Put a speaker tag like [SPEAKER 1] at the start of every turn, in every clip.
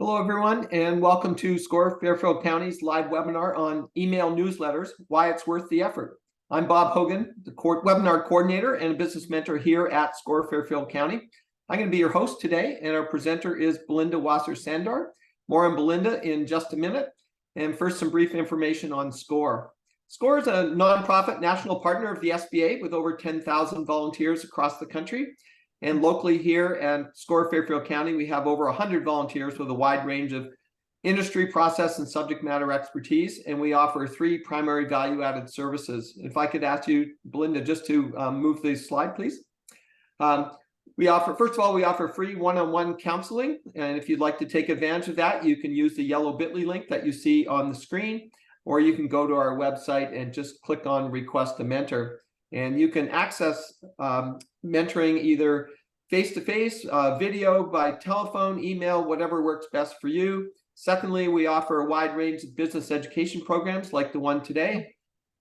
[SPEAKER 1] Hello, everyone, and welcome to SCORE Fairfield County's live webinar on email newsletters, why it's worth the effort. I'm Bob Hogan, the webinar coordinator and a business mentor here at SCORE Fairfield County. I'm going to be your host today, and our presenter is Belinda Sandor. More on Belinda in just a minute. And first, some brief information on SCORE. SCORE is a nonprofit national partner of the SBA with over 10,000 volunteers across the country. And locally here at SCORE Fairfield County, we have over 100 volunteers with a wide range of industry, process, and subject matter expertise. And we offer 3 primary value-added services. If I could ask you, Belinda, just to move the slide, please. First of all, we offer free one-on-one counseling. And if you'd like to take advantage of that, you can use the yellow bit.ly link that you see on the screen, or you can go to our website and just click on Request a Mentor. And you can access mentoring either face-to-face, video, by telephone, email, whatever works best for you. Secondly, we offer a wide range of business education programs like the one today,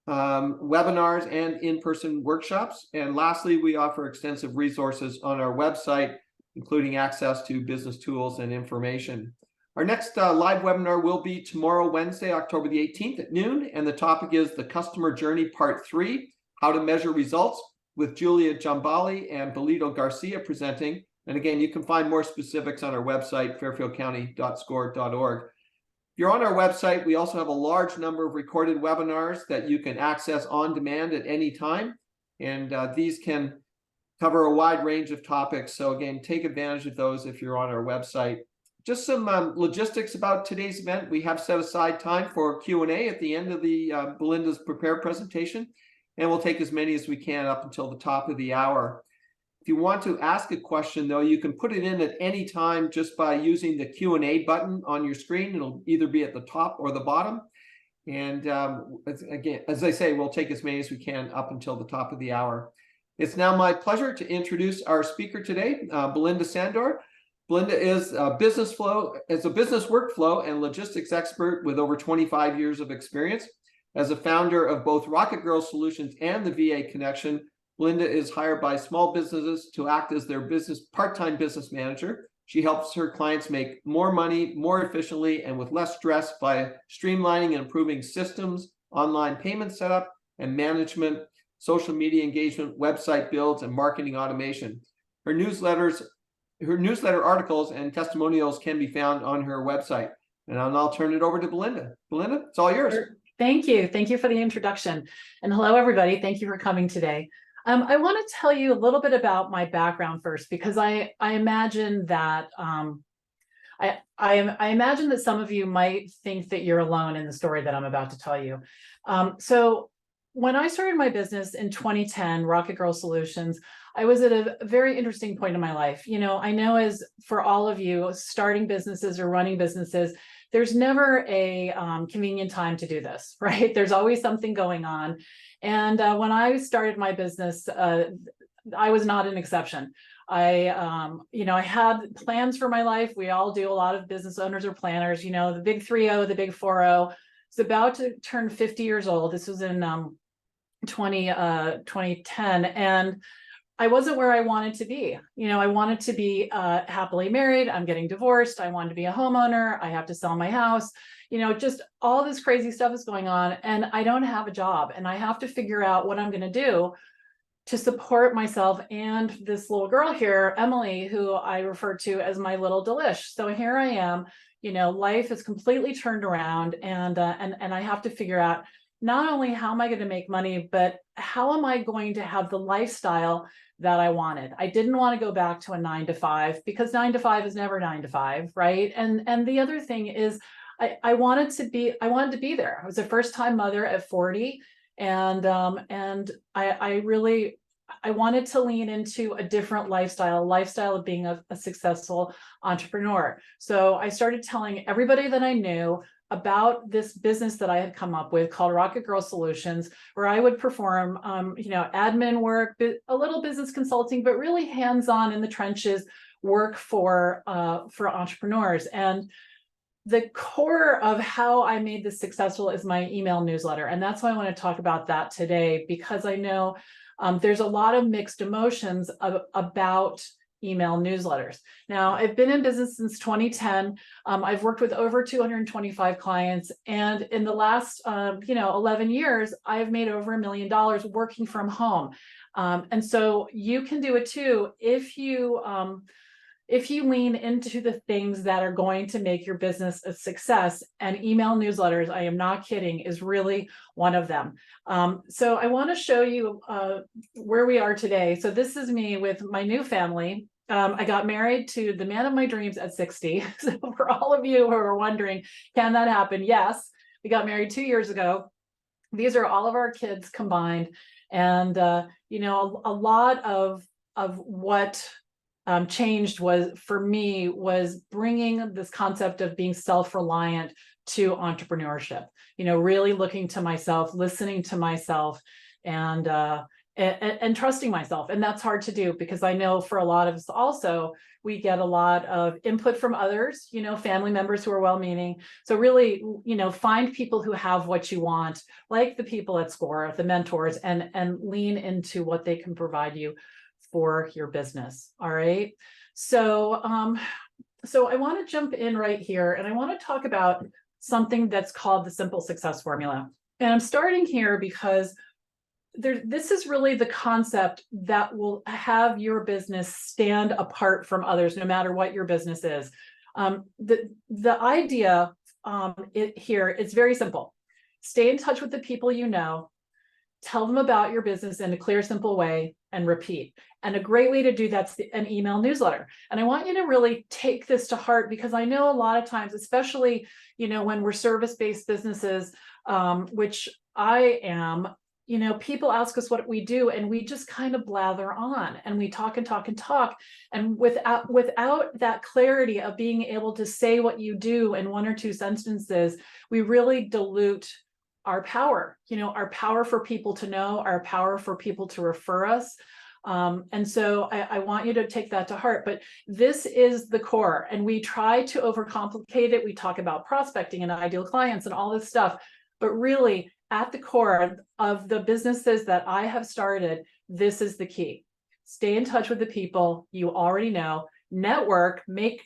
[SPEAKER 1] webinars, and in-person workshops. And lastly, we offer extensive resources on our website, including access to business tools and information. Our next live webinar will be tomorrow, Wednesday, October the 18th at noon. And the topic is the Customer Journey Part 3. How to Measure Results, with Julia Jambali and Belito Garcia presenting. And again, you can find more specifics on our website, fairfieldcounty.score.org. If you're on our website, we also have a large number of recorded webinars that you can access on demand at any time. And these can cover a wide range of topics. So again, take advantage of those if you're on our website. Just some logistics about today's event. We have set aside time for Q&A at the end of the Belinda's prepared presentation. And we'll take as many as we can up until the top of the hour. If you want to ask a question, though, you can put it in at any time just by using the Q&A button on your screen. It'll either be at the top or the bottom. And again, as I say, we'll take as many as we can up until the top of the hour. It's now my pleasure to introduce our speaker today, Belinda Sandor. Belinda is a business workflow and logistics expert with over 25 years of experience. As a founder of both Rocket Girl Solutions and the VA Connection, Belinda is hired by small businesses to act as their part-time business manager. She helps her clients make more money, more efficiently, and with less stress by streamlining and improving systems, online payment setup and management, social media engagement, website builds, and marketing automation. Her newsletter articles and testimonials can be found on her website. And I'll turn it over to Belinda. Belinda, it's all yours.
[SPEAKER 2] Thank you. Thank you for the introduction. And hello, everybody. Thank you for coming today. I want to tell you a little bit about my background first, because I imagine that I imagine that some of you might think that you're alone in the story that I'm about to tell you. So when I started my business in 2010, Rocket Girl Solutions, I was at a very interesting point in my life. You know, I know as for all of you starting businesses or running businesses, there's never a convenient time to do this, right? There's always something going on. And when I started my business, I was not an exception. I had plans for my life. We all do. A lot of business owners or planners, you know, the big 3-0, the big 4-0. It's about to turn 50 years old. This was in 2010. And I wasn't where I wanted to be. You know, I wanted to be happily married. I'm getting divorced. I wanted to be a homeowner. I have to sell my house. You know, just all this crazy stuff is going on, and I don't have a job, and I have to figure out what I'm going to do to support myself and this little girl here, Emily, who I refer to as my little delish. So here I am. You know, life is completely turned around, and I have to figure out not only how am I going to make money, but how am I going to have the lifestyle that I wanted. I didn't want to go back to a 9-to-5, because 9-to-5 is never 9-to-5, right? And the other thing is I wanted to be there. I was a first-time mother at 40, and I wanted to lean into a different lifestyle of being a successful entrepreneur. So I started telling everybody that I knew about this business that I had come up with called Rocket Girl Solutions, where I would perform, admin work, a little business consulting, but really hands-on in the trenches work for entrepreneurs. And the core of how I made this successful is my email newsletter. And that's why I want to talk about that today, because I know there's a lot of mixed emotions about email newsletters. Now, I've been in business since 2010. I've worked with over 225 clients, and in the last 11 years, I've made over $1 million working from home. And so you can do it too if you lean into the things that are going to make your business a success. And email newsletters, I am not kidding, is really one of them. So I want to show you where we are today. So this is me with my new family. I got married to the man of my dreams at 60. So for all of you who are wondering, can that happen? Yes, we got married 2 years ago. These are all of our kids combined. And, a lot of what changed for me was bringing this concept of being self-reliant to entrepreneurship, really looking to myself, listening to myself, and trusting myself. And that's hard to do, because I know for a lot of us also, we get a lot of input from others, family members who are well-meaning. So really, find people who have what you want, like the people at SCORE, the mentors, and lean into what they can provide you for your business. All right. So, so I want to jump in right here, and I want to talk about something that's called the simple success formula. And I'm starting here because this is really the concept that will have your business stand apart from others, no matter what your business is. The idea here is very simple. Stay in touch with the people you know, tell them about your business in a clear, simple way, and repeat. And a great way to do that's an email newsletter. And I want you to really take this to heart, because I know a lot of times, especially, when we're service-based businesses, which I am, people ask us what we do, and we just kind of blather on, and we talk and talk and talk. And without that clarity of being able to say what you do in 1 or 2 sentences, we really dilute our power, our power for people to know, our power for people to refer us. And so I want you to take that to heart. But this is the core, and we try to overcomplicate it. We talk about prospecting and ideal clients and all this stuff, but really at the core of the businesses that I have started, this is the key. Stay in touch with the people you already know, network, meet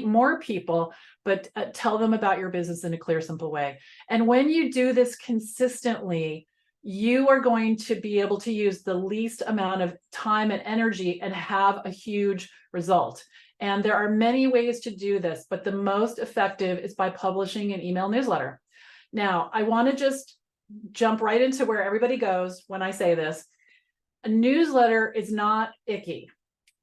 [SPEAKER 2] more people, but tell them about your business in a clear, simple way. And when you do this consistently, you are going to be able to use the least amount of time and energy and have a huge result. And there are many ways to do this, but the most effective is by publishing an email newsletter. Now, I want to just jump right into where everybody goes when I say this. A newsletter is not icky.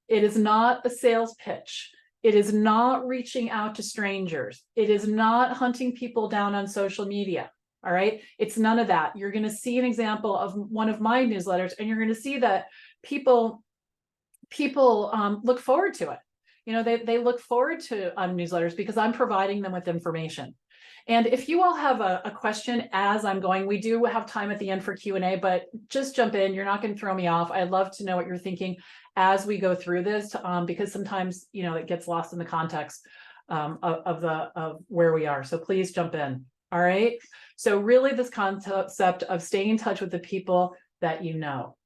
[SPEAKER 2] It is not a sales pitch. It is not reaching out to strangers. It is not hunting people down on social media. All right. It's none of that. You're going to see an example of one of my newsletters, and you're going to see that people look forward to it. They look forward to newsletters because I'm providing them with information. And if you all have a question as I'm going, we do have time at the end for Q&A, but just jump in. You're not going to throw me off. I'd love to know what you're thinking as we go through this, because sometimes, it gets lost in the context of where we are. So please jump in. All right. So really this concept of staying in touch with the people that you know.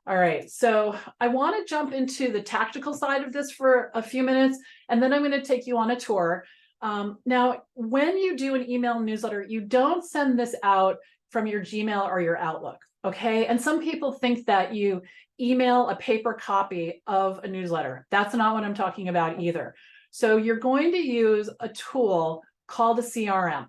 [SPEAKER 2] All right. So I want to jump into the tactical side of this for a few minutes, and then I'm going to take you on a tour. Now, when you do an email newsletter, you don't send this out from your Gmail or your Outlook. Okay. And some people think that you email a paper copy of a newsletter. That's not what I'm talking about either. So you're going to use a tool called a CRM.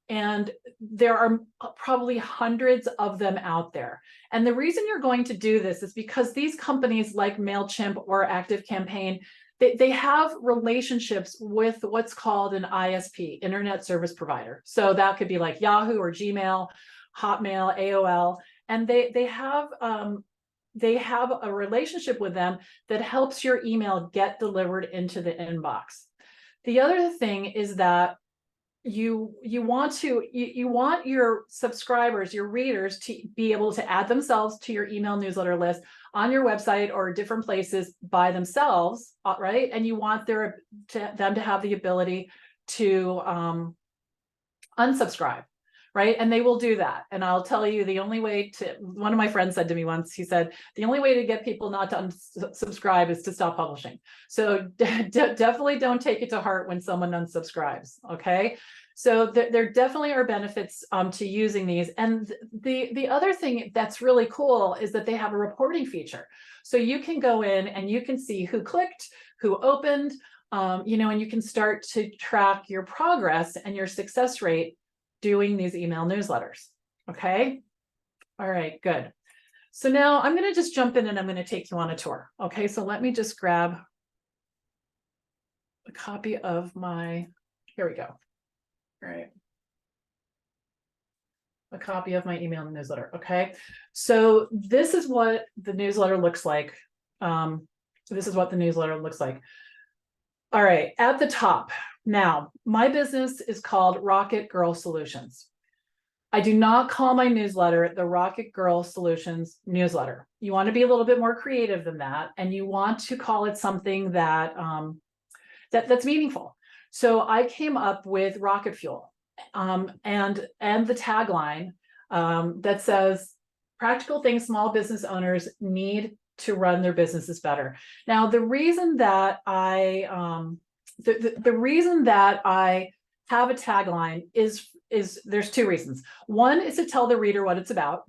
[SPEAKER 2] And there are probably hundreds of them out there. And the reason you're going to do this is because these companies like MailChimp or ActiveCampaign, they have relationships with what's called an ISP, Internet Service Provider. So that could be like Yahoo or Gmail, Hotmail, AOL, and they have a relationship with them that helps your email get delivered into the inbox. The other thing is that you want your subscribers, your readers, to be able to add themselves to your email newsletter list on your website or different places by themselves, right? And you want them to have the ability to unsubscribe, right? And they will do that. And I'll tell you, the only way to, one of my friends said to me once, he said, the only way to get people not to unsubscribe is to stop publishing. So definitely don't take it to heart when someone unsubscribes, okay? So there definitely are benefits to using these. And the other thing that's really cool is that they have a reporting feature. So you can go in and you can see who clicked, who opened, you know, and you can start to track your progress and your success rate doing these email newsletters. Okay. All right, good. So now I'm going to just jump in and I'm going to take you on a tour. Okay. So let me just grab a copy of my, here we go. All right. A copy of my email newsletter. Okay. So this is what the newsletter looks like. This is what the newsletter looks like. All right. At the top. Now, my business is called Rocket Girl Solutions. I do not call my newsletter the Rocket Girl Solutions newsletter. You want to be a little bit more creative than that, and you want to call it something that, that's meaningful. So I came up with Rocket Fuel, and the tagline that says, "Practical things small business owners need to run their businesses better." Now, the reason that the reason that I have a tagline is there's two reasons. One is to tell the reader what it's about,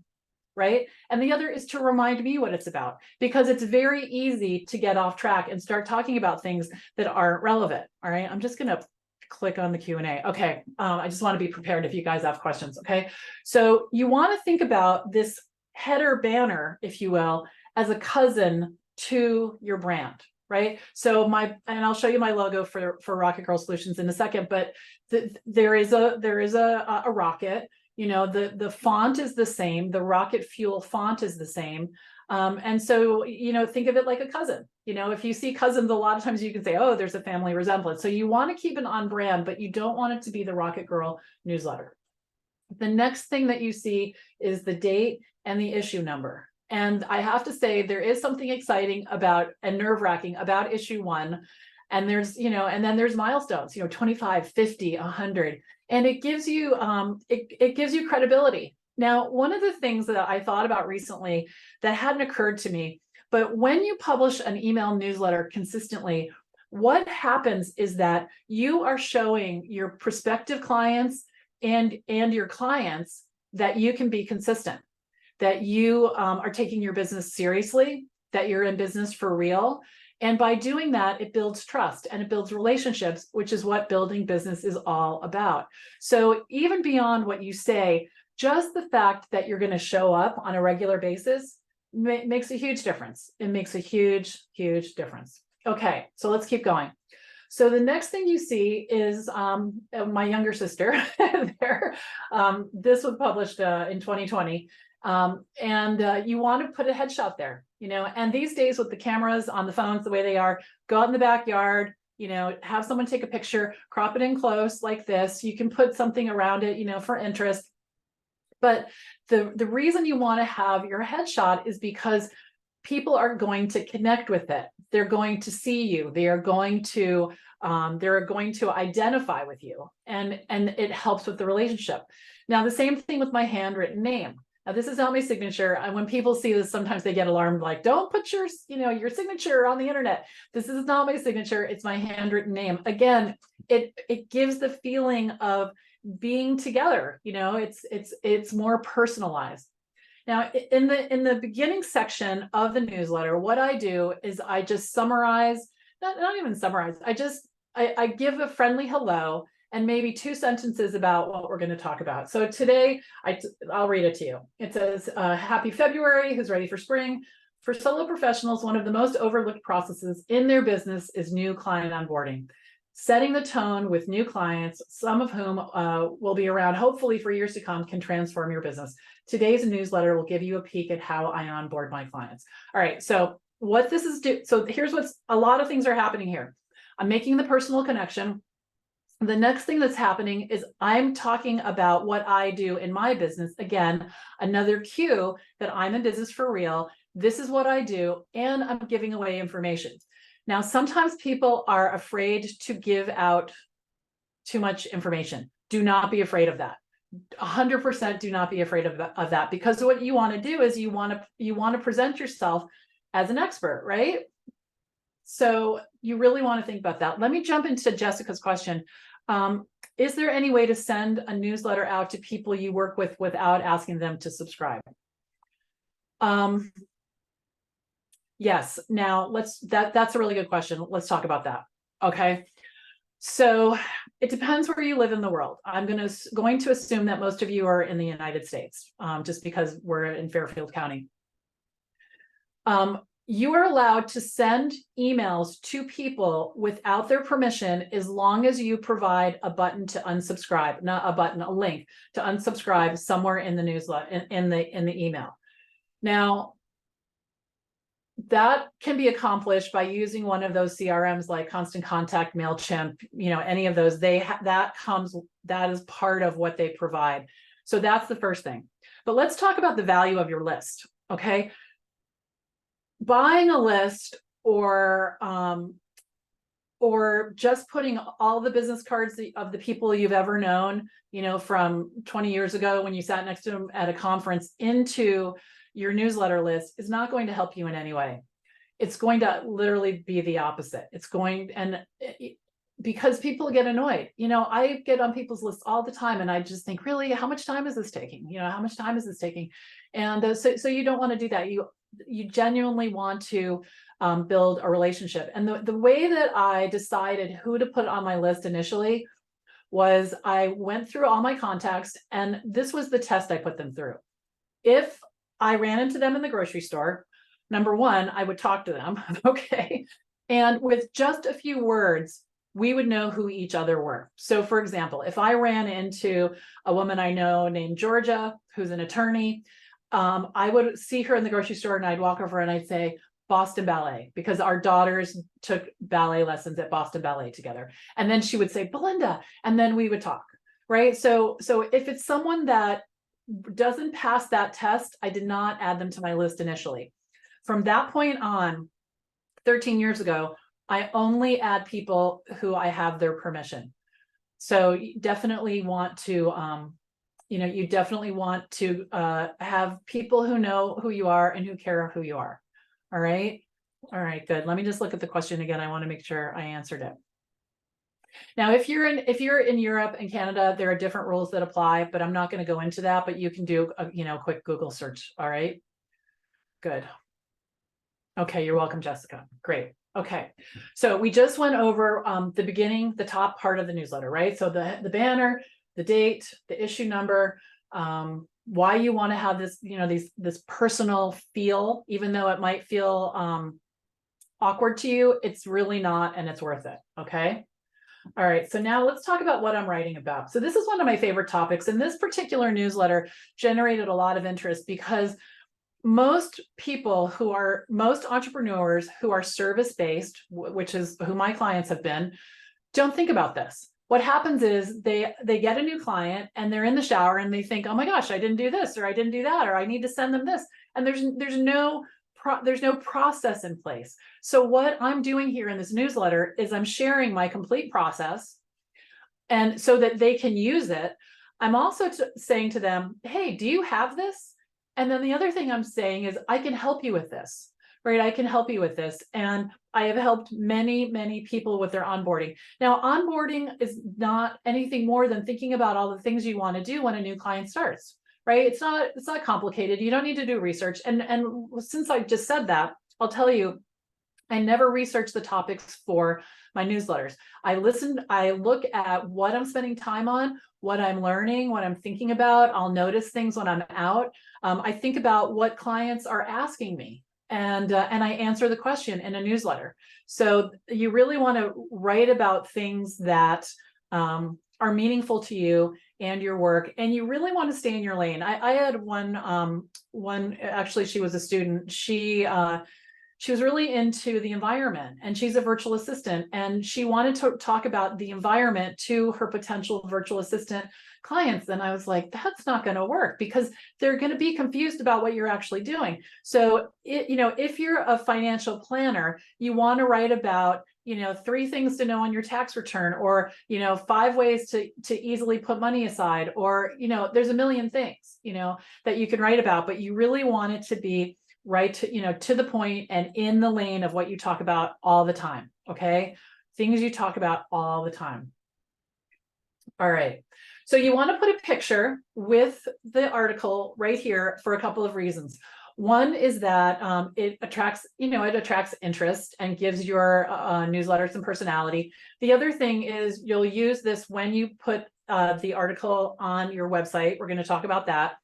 [SPEAKER 2] right? And the other is to remind me what it's about, because it's very easy to get off track and start talking about things that aren't relevant. All right, I'm just gonna click on the Q&A. Okay, I just want to be prepared if you guys have questions. Okay, so you want to think about this header banner, if you will, as a cousin to your brand, right? So and I'll show you my logo for Rocket Girl Solutions in a second, but there is a rocket, you know, the font is the same, the Rocket Fuel font is the same. And so, you know, think of it like a cousin. You know, if you see cousins, a lot of times you can say, oh, there's a family resemblance. So you want to keep it on brand, but you don't want it to be the Rocket Girl newsletter. The next thing that you see is the date and the issue number. And I have to say, there is something exciting about and nerve-wracking about issue 1. And there's, you know, and then there's milestones, you know, 25, 50, 100, and it gives you, it gives you credibility. Now, one of the things that I thought about recently that hadn't occurred to me, but when you publish an email newsletter consistently, what happens is that you are showing your prospective clients and your clients that you can be consistent, that you are taking your business seriously, that you're in business for real. And by doing that, it builds trust and it builds relationships, which is what building business is all about. So even beyond what you say, just the fact that you're going to show up on a regular basis makes a huge difference. It makes a huge, huge difference. Okay, so let's keep going. So the next thing you see is my younger sister there. This was published in 2020. And you want to put a headshot there, you know, and these days with the cameras on the phones, the way they are, go out in the backyard, you know, have someone take a picture, crop it in close like this. You can put something around it, you know, for interest. But the reason you want to have your headshot is because people are going to connect with it. They're going to see you. They are going to identify with you, and it helps with the relationship. Now, the same thing with my handwritten name. Now, this is not my signature. And when people see this, sometimes they get alarmed, like, don't put your signature on the internet. This is not my signature. It's my handwritten name. Again, it gives the feeling of being together. You know, it's more personalized. Now, in the beginning section of the newsletter, what I do is I just summarize, not even summarize. I give a friendly hello and maybe 2 sentences about what we're going to talk about. So today, I'll read it to you. It says, happy February, who's ready for spring? For solo professionals, one of the most overlooked processes in their business is new client onboarding. Setting the tone with new clients, some of whom will be around hopefully for years to come, can transform your business. Today's newsletter will give you a peek at how I onboard my clients. All right, so what this is, so here's what's, a lot of things are happening here. I'm making the personal connection. The next thing that's happening is I'm talking about what I do in my business. Again, another cue that I'm in business for real. This is what I do, and I'm giving away information. Now, sometimes people are afraid to give out too much information. Do not be afraid of that. 100% do not be afraid of that, because what you want to do is you want to present yourself as an expert, right? So you really want to think about that. Let me jump into Jessica's question. Is there any way to send a newsletter out to people you work with without asking them to subscribe? Yes. Now that's a really good question. Let's talk about that. Okay. So it depends where you live in the world. I'm going to assume that most of you are in the United States, just because we're in Fairfield County. You are allowed to send emails to people without their permission, as long as you provide a button to unsubscribe, not a button, a link to unsubscribe somewhere in the newsletter, in the email. Now, that can be accomplished by using one of those CRMs like Constant Contact, MailChimp, any of those. That is part of what they provide. So that's the first thing. But let's talk about the value of your list. Okay. Buying a list or just putting all the business cards of the people you've ever known, from 20 years ago when you sat next to them at a conference, into your newsletter list is not going to help you in any way. It's going to literally be the opposite. Because people get annoyed. I get on people's lists all the time, and I just think, really, how much time is this taking? How much time is this taking? And so you don't want to do that. You genuinely want to build a relationship. And the way that I decided who to put on my list initially was I went through all my contacts, and this was the test I put them through. If I ran into them in the grocery store, number one, I would talk to them. Okay. And with just a few words, we would know who each other were. So for example, if I ran into a woman I know named Georgia, who's an attorney, I would see her in the grocery store, and I'd walk over and I'd say, Boston Ballet, because our daughters took ballet lessons at Boston Ballet together. And then she would say, Belinda, and then we would talk, right? So if it's someone that doesn't pass that test, I did not add them to my list initially. From that point on, 13 years ago, I only add people who I have their permission. So you definitely want to, have people who know who you are and who care who you are. All right. All right, good. Let me just look at the question again. I want to make sure I answered it. Now, if you're in Europe and Canada, there are different rules that apply, but I'm not going to go into that, but you can do a quick Google search. All right. Good. Okay. You're welcome, Jessica. Great. Okay. So we just went over the beginning, the top part of the newsletter, right? So the banner, the date, the issue number, why you want to have this, this personal feel, even though it might feel awkward to you, it's really not, and it's worth it. Okay. All right, so now let's talk about what I'm writing about. So this is one of my favorite topics, and this particular newsletter generated a lot of interest because most entrepreneurs who are service-based, which is who my clients have been, don't think about this. What happens is they get a new client and they're in the shower and they think, oh my gosh, I didn't do this, or I didn't do that, or I need to send them this. And there's no process in place. So what I'm doing here in this newsletter is I'm sharing my complete process, and so that they can use it. I'm also saying to them, hey, do you have this? And then the other thing I'm saying is, I can help you with this, right? I can help you with this. And I have helped many, many people with their onboarding. Now, onboarding is not anything more than thinking about all the things you want to do when a new client starts. Right? It's not complicated. You don't need to do research. And since I just said that, I'll tell you, I never research the topics for my newsletters. I look at what I'm spending time on, what I'm learning, what I'm thinking about. I'll notice things when I'm out. I think about what clients are asking me, and I answer the question in a newsletter. So you really want to write about things that are meaningful to you and your work, and you really want to stay in your lane. I had one actually, she was a student. She she was really into the environment, and she's a virtual assistant, and she wanted to talk about the environment to her potential virtual assistant clients. And I was like, that's not going to work, because they're going to be confused about what you're actually doing. So if you're a financial planner, you want to write about 3 things to know on your tax return, or 5 ways to easily put money aside, or there's a million things that you can write about, but you really want it to be right to the point and in the lane of what you talk about all the time. Okay, things you talk about all the time. All right, so you want to put a picture with the article right here for a couple of reasons. One is that it attracts interest and gives your newsletter some personality. The other thing is you'll use this when you put the article on your website. We're going to talk about that.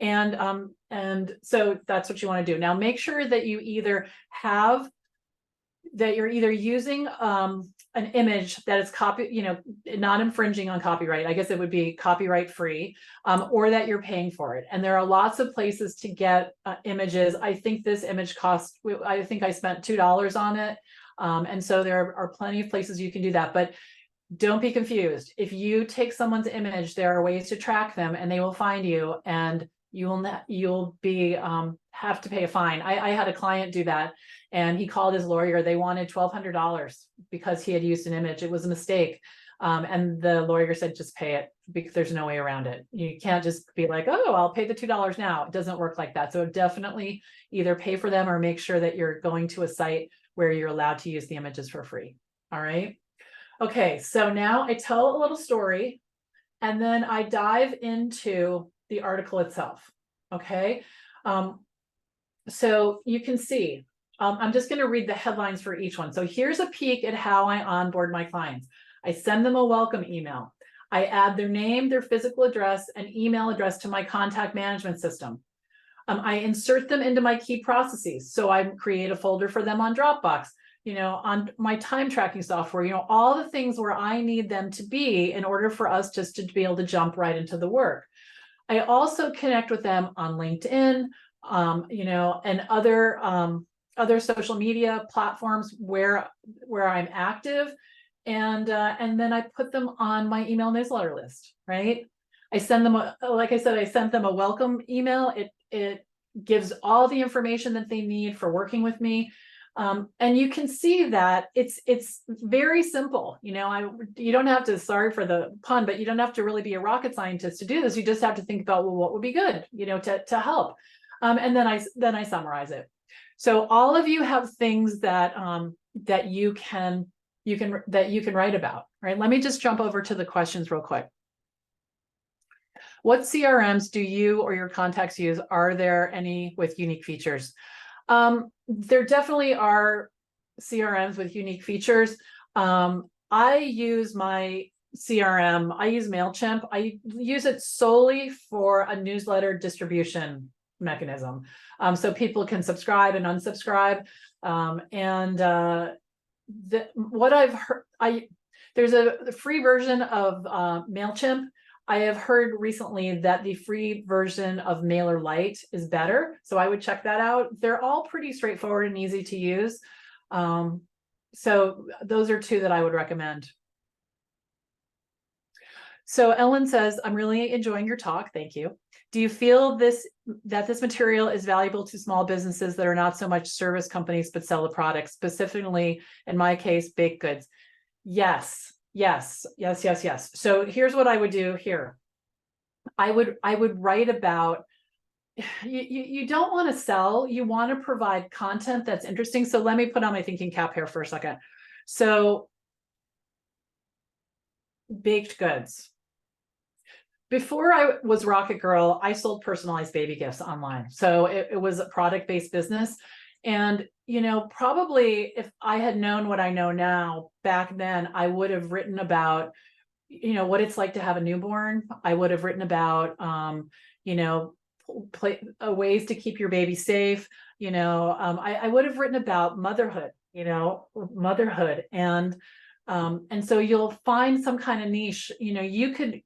[SPEAKER 2] And so that's what you want to do. Now, make sure that you're either using an image that is not infringing on copyright. I guess it would be copyright free, or that you're paying for it. And there are lots of places to get images. I think this image cost, I think I spent $2 on it. And so there are plenty of places you can do that, but don't be confused. If you take someone's image, there are ways to track them, and they will find you, and you'll be have to pay a fine. I had a client do that, and he called his lawyer. They wanted $1,200 because he had used an image. It was a mistake. And the lawyer said, just pay it, because there's no way around it. You can't just be like, oh, I'll pay the $2 now. It doesn't work like that. So definitely either pay for them or make sure that you're going to a site where you're allowed to use the images for free. All right. Okay, so now I tell a little story, and then I dive into the article itself. Okay, so you can see, I'm just going to read the headlines for each one. So here's a peek at how I onboard my clients. I send them a welcome email. I add their name, their physical address, and email address to my contact management system. I insert them into my key processes. So I create a folder for them on Dropbox, on my time tracking software, all the things where I need them to be in order for us just to be able to jump right into the work. I also connect with them on LinkedIn, and other social media platforms where I'm active, and then I put them on my email newsletter list. Right? I send them like I said, I sent them a welcome email. It gives all the information that they need for working with me. And you can see that it's very simple. You don't have to, sorry for the pun, but you don't have to really be a rocket scientist to do this. You just have to think about, well, what would be good, to help. And then I summarize it. So all of you have things that you can write about, right? Let me just jump over to the questions real quick. What CRMs do you or your contacts use? Are there any with unique features? There definitely are CRMs with unique features. I use my CRM, I use MailChimp. I use it solely for a newsletter distribution mechanism. So people can subscribe and unsubscribe. What I've heard, there's a free version of MailChimp. I have heard recently that the free version of MailerLite is better, so I would check that out. They're all pretty straightforward and easy to use. So those are 2 that I would recommend. So Ellen says, I'm really enjoying your talk. Thank you. Do you feel that this material is valuable to small businesses that are not so much service companies, but sell a product, specifically, in my case, baked goods? Yes. Yes. So here's what I would do here. I would write about, you don't want to sell, you want to provide content that's interesting. So let me put on my thinking cap here for a second. So baked goods. Before I was Rocket Girl, I sold personalized baby gifts online. So it was a product-based business. And, probably if I had known what I know now back then, I would have written about, what it's like to have a newborn. I would have written about, ways to keep your baby safe. I would have written about motherhood, and so you'll find some kind of niche. You could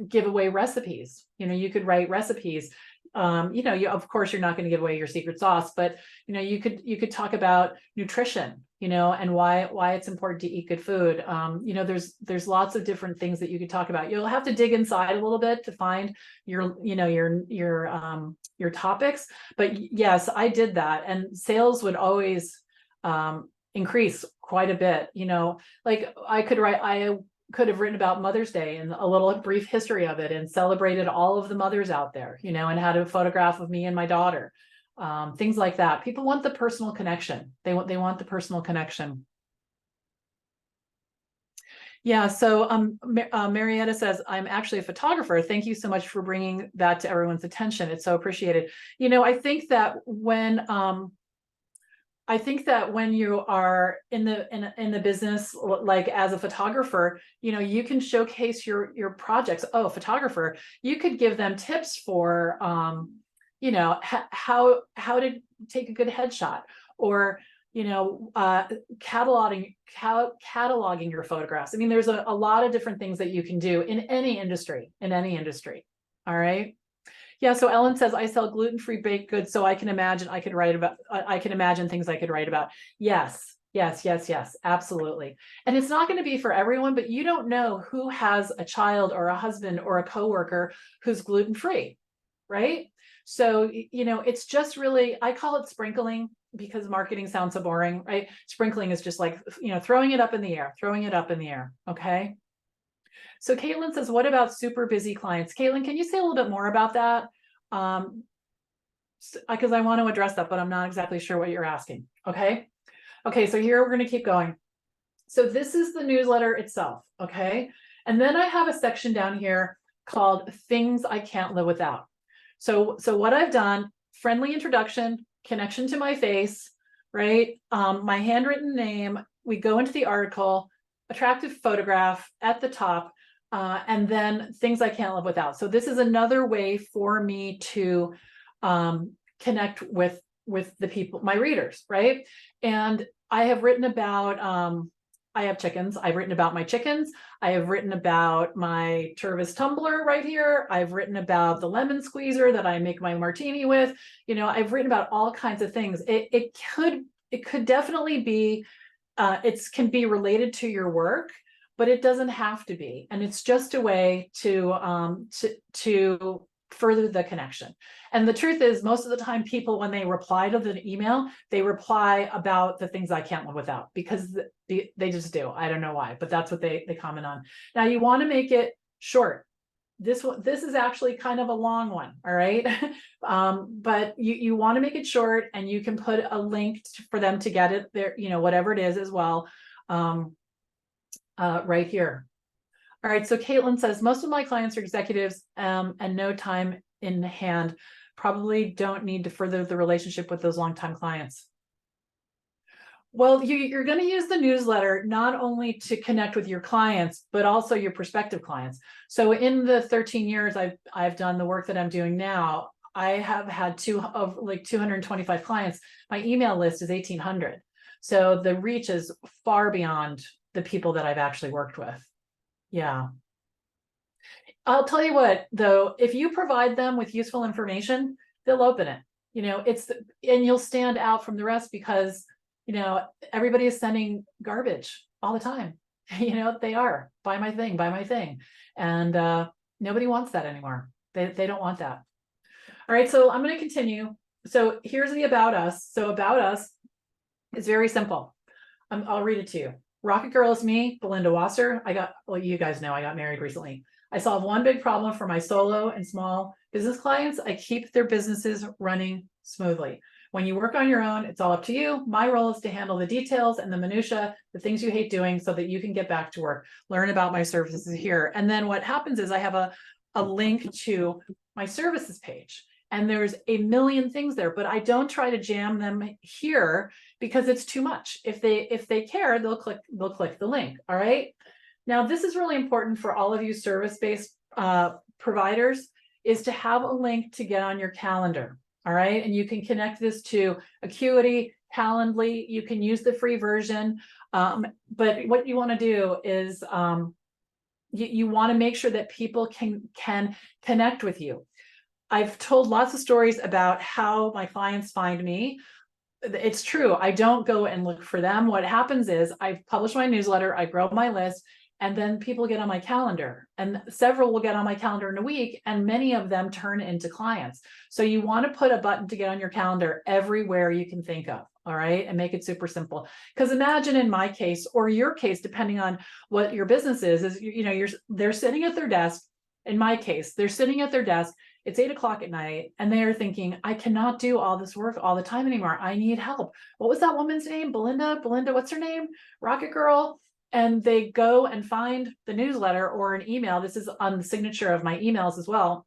[SPEAKER 2] give away recipes. You could write recipes. You know, of course, you're not going to give away your secret sauce, but you know, you could talk about nutrition, you know, and why it's important to eat good food. You know, there's lots of different things that you could talk about. You'll have to dig inside a little bit to find your, you know, your topics. But yes, I did that, and sales would always increase quite a bit. You know, like I could have written about Mother's Day and a little brief history of it, and celebrated all of the mothers out there, you know, and had a photograph of me and my daughter. Things like that. People want the personal connection. They want the personal connection. Yeah, so Marietta says, I'm actually a photographer. Thank you so much for bringing that to everyone's attention. It's so appreciated. You know, I think that when you are in the business, like as a photographer, you know, you can showcase your projects. Oh, photographer, you could give them tips for, you know, how to take a good headshot, or, you know, cataloging your photographs. I mean, there's a lot of different things that you can do in any industry, All right. Yeah, so Ellen says, I sell gluten-free baked goods, so I can imagine things I could write about. Yes, absolutely. And it's not going to be for everyone, but you don't know who has a child or a husband or a coworker who's gluten-free, right? So, you know, it's just really, I call it sprinkling because marketing sounds so boring, right? Sprinkling is just like, you know, throwing it up in the air, okay? So Caitlin says, what about super busy clients? Caitlin, can you say a little bit more about that? Because I want to address that, but I'm not exactly sure what you're asking. Okay. Okay. So here we're going to keep going. So this is the newsletter itself. Okay. And then I have a section down here called Things I Can't Live Without. So what I've done, friendly introduction, connection to my face, right? My handwritten name, we go into the article, attractive photograph at the top, and then things I can't live without. So this is another way for me to connect with the people, my readers, right? And I have written about, I have chickens. I've written about my chickens. I have written about my Tervis tumbler right here. I've written about the lemon squeezer that I make my martini with. You know, I've written about all kinds of things. It could definitely be, it can be related to your work, but it doesn't have to be. And it's just a way to further the connection. And the truth is, most of the time people, when they reply to the email, they reply about the things I can't live without, because they just do. I don't know why, but that's what they comment on. Now you want to make it short. This is actually kind of a long one. All right. But you want to make it short, and you can put a link for them to get it there, you know, whatever it is as well. Right here. All right, so Caitlin says, most of my clients are executives and no time in hand. Probably don't need to further the relationship with those longtime clients. Well, you're going to use the newsletter not only to connect with your clients, but also your prospective clients. So in the 13 years I've done the work that I'm doing now, I have had 225 clients. My email list is 1,800. So the reach is far beyond the people that I've actually worked with. Yeah. I'll tell you what, though, if you provide them with useful information, they'll open it. You know, and you'll stand out from the rest, because, you know, everybody is sending garbage all the time. You know, they are, buy my thing. And nobody wants that anymore. They don't want that. All right, so I'm going to continue. So here's the About Us. So About Us is very simple. I'll read it to you. Rocket Girl is me, Belinda Wasser. You guys know I got married recently. I solve one big problem for my solo and small business clients. I keep their businesses running smoothly. When you work on your own, it's all up to you. My role is to handle the details and the minutia, the things you hate doing, so that you can get back to work. Learn about my services here. And then what happens is I have a link to my services page. And there's a million things there, but I don't try to jam them here because it's too much. If they care, they'll click the link. All right. Now, this is really important for all of you service-based providers, is to have a link to get on your calendar. All right. And you can connect this to Acuity, Calendly. You can use the free version. But what you want to do is you want to make sure that people can connect with you. I've told lots of stories about how my clients find me. It's true. I don't go and look for them. What happens is I publish my newsletter, I grow my list, and then people get on my calendar, and several will get on my calendar in a week, and many of them turn into clients. So you want to put a button to get on your calendar everywhere you can think of. All right. And make it super simple. Because imagine in my case, or your case, depending on what your business is they're sitting at their desk. In my case, they're sitting at their desk. It's 8 o'clock at night, and they are thinking, I cannot do all this work all the time anymore. I need help. What was that woman's name? Belinda, what's her name? Rocket Girl. And they go and find the newsletter or an email. This is on the signature of my emails as well.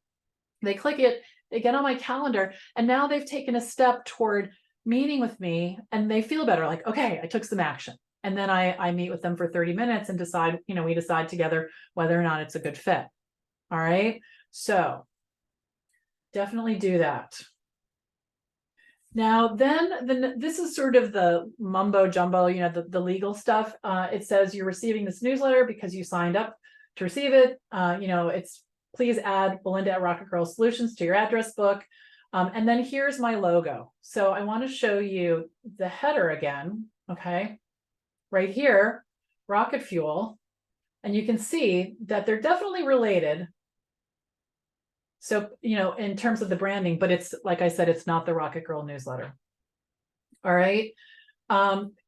[SPEAKER 2] They click it, they get on my calendar, and now they've taken a step toward meeting with me, and they feel better, like, okay, I took some action. And then I meet with them for 30 minutes and decide, we decide together whether or not it's a good fit. All right. So definitely do that. Now, then this is sort of the mumbo jumbo, the legal stuff. It says you're receiving this newsletter because you signed up to receive it. It's please add Belinda at Rocket Girl Solutions to your address book. And then here's my logo. So I want to show you the header again. Okay. Right here, rocket fuel. And you can see that they're definitely related. So, in terms of the branding, but it's, like I said, it's not the Rocket Girl newsletter. All right.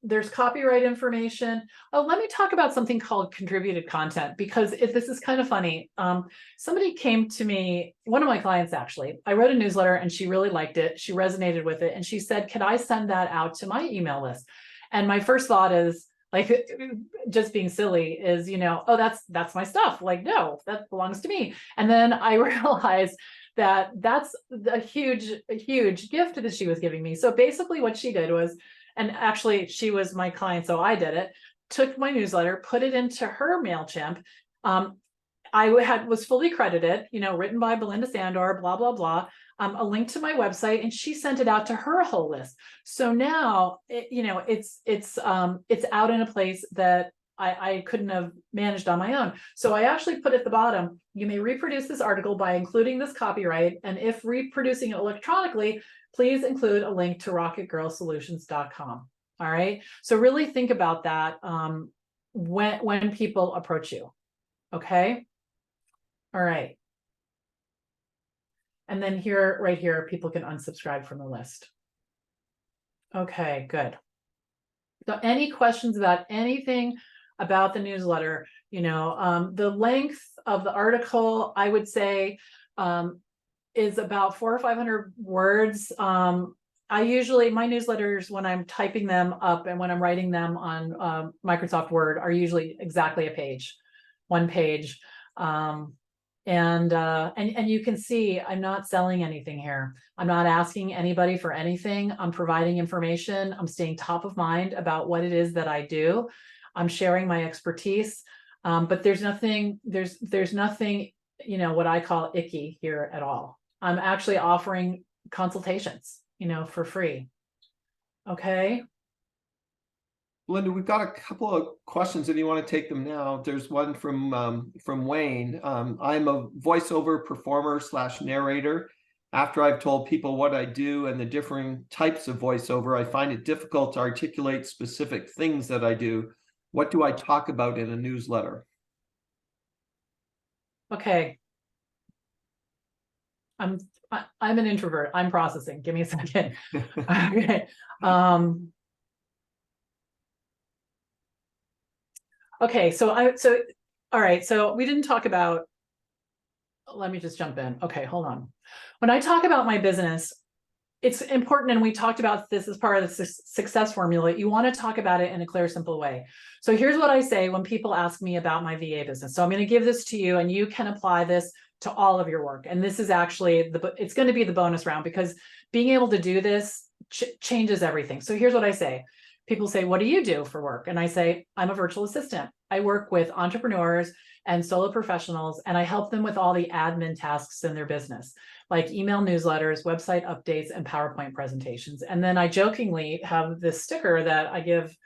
[SPEAKER 2] There's copyright information. Oh, let me talk about something called contributed content, because this is kind of funny. Somebody came to me, one of my clients, actually, I wrote a newsletter and she really liked it. She resonated with it. And she said, could I send that out to my email list? And my first thought is, like, just being silly, is, oh, that's my stuff. Like, no, that belongs to me. And then I realized that that's a huge gift that she was giving me. So basically what she did was, and actually she was my client, so I did it, took my newsletter, put it into her MailChimp. I was fully credited, written by Belinda Sandor, blah, blah, blah. A link to my website, and she sent it out to her whole list. So now, it's out in a place that I couldn't have managed on my own. So I actually put at the bottom, you may reproduce this article by including this copyright. And if reproducing it electronically, please include a link to rocketgirlsolutions.com. All right. So really think about that when people approach you. Okay. All right. And then right here, people can unsubscribe from the list. Okay, good. So any questions about anything about the newsletter? The length of the article, I would say, is about 400 or 500 words. My newsletters, when I'm typing them up and when I'm writing them on Microsoft Word, are usually exactly a page, one page. And you can see I'm not selling anything here. I'm not asking anybody for anything. I'm providing information. I'm staying top of mind about what it is that I do. I'm sharing my expertise. But there's nothing, what I call icky here at all. I'm actually offering consultations, for free. Okay.
[SPEAKER 1] Belinda, we've got a couple of questions if you want to take them now. There's one from Wayne. I'm a voiceover performer / narrator. After I've told people what I do and the differing types of voiceover, I find it difficult to articulate specific things that I do. What do I talk about in a newsletter?
[SPEAKER 2] Okay. I'm an introvert. I'm processing. Give me a second. Okay. Okay, so all right, so we didn't talk about, let me just jump in. Okay, hold on. When I talk about my business, it's important, and we talked about this as part of the success formula. You want to talk about it in a clear, simple way. So here's what I say when people ask me about my VA business. So I'm going to give this to you, and you can apply this to all of your work. And this is actually it's going to be the bonus round, because being able to do this changes everything. So here's what I say. People say, what do you do for work? And I say, I'm a virtual assistant. I work with entrepreneurs and solo professionals, and I help them with all the admin tasks in their business, like email newsletters, website updates, and PowerPoint presentations. And then I jokingly have this sticker that I give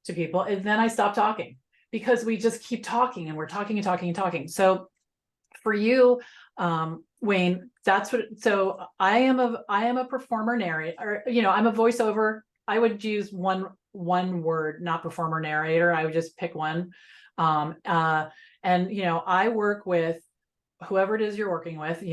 [SPEAKER 2] to people, and then I stop talking, because we just keep talking, and we're talking and talking and talking. So for you, Wayne, that's what, so I am a performer narrator, or, I'm a voiceover. I would use one word, not performer narrator. I would just pick one. And, I work with whoever it is you're working with,